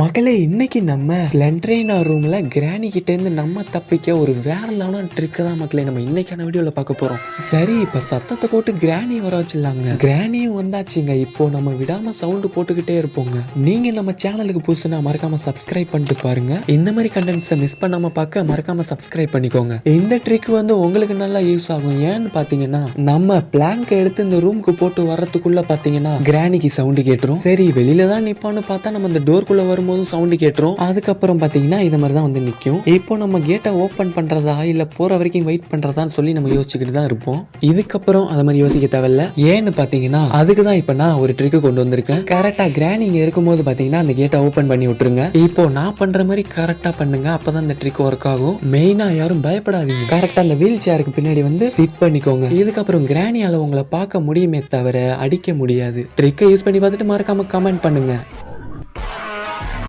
மகளே, இன்னைக்கு நம்ம ஸ்லெண்ட்ரைனா ரூம்ல கிராணி கிட்ட இருந்து நம்ம தப்பிக்க ஒரு வேற லெவலான ட்ரிக் தான் மக்களே நம்ம இன்னைக்கான வீடியோல பார்க்க போறோம். சரி, இப்ப சத்தத்தை போட்டு கிராணி வர வச்சிடலாங்க. கிராணியும் வந்தாச்சுங்க. இப்போ நம்ம விடாம சவுண்ட் போட்டுக்கிட்டே இருப்போங்க. நீங்க நம்ம சேனலுக்கு புதுசுனா மறக்காம சப்ஸ்கிரைப் பண்ணிட்டு பாருங்க. இந்த மாதிரி கண்டென்ட்ஸை மிஸ் பண்ணாம பார்க்க மறக்காம சப்ஸ்கிரைப் பண்ணிக்கோங்க. இந்த ட்ரிக் வந்து உங்களுக்கு நல்லா யூஸ் ஆகும். ஏன்னு பாத்தீங்கன்னா, நம்ம பிளாங்க் எடுத்து இந்த ரூமுக்கு போட்டு வர்றதுக்குள்ள பாத்தீங்கன்னா கிராணிக்கு சவுண்ட் கேட்டுரும். சரி, வெளியில தான் நிப்பான்னு பார்த்தா நம்ம இந்த டோர்க்குள்ள வரும்போது சவுண்ட் கேட்டுரும். அதுக்கப்புறம் பாத்தீங்கன்னா இந்த மாதிரி தான் வந்து நிற்கும். இப்போ நம்ம கேட்டை ஓப்பன் பண்றதா இல்ல போற வரைக்கும் வெயிட் பண்றதான்னு சொல்லி நம்ம யோசிச்சுக்கிட்டு தான் இருப்போம். இதுக்கப்புறம் அது மாதிரி யோசிக்க தேவையில்ல. ஏன்னு பாத்தீங்கன்னா அதுக்கு தான் இப்ப நான் ஒரு ட்ரிக் கொண்டு வந்திருக்கேன். கரெக்டா கிராணி இங்க இருக்கும்போது பாத்தீங்கன்னா அந்த கேட்டை ஓப்பன் பண்ணி விட்டுருங்க. இப்போ நான் பண்ற மாதிரி கரெக்டா பண்ணுங்க. அப்பதான் இந்த ட்ரிக் ஒர்க் ஆகும். மெயினா யாரும் பயப்படாதீங்க. கரெக்டா அந்த வீல் சேருக்கு பின்னாடி வந்து சிட் பண்ணிக்கோங்க. இதுக்கப்புறம் கிராணியால உங்களை பார்க்க முடியுமே தவிர அடிக்க முடியாது. ட்ரிக்கை யூஸ் பண்ணி பார்த்துட்டு மறக்காம கமெண்ட் பண்ணுங்க.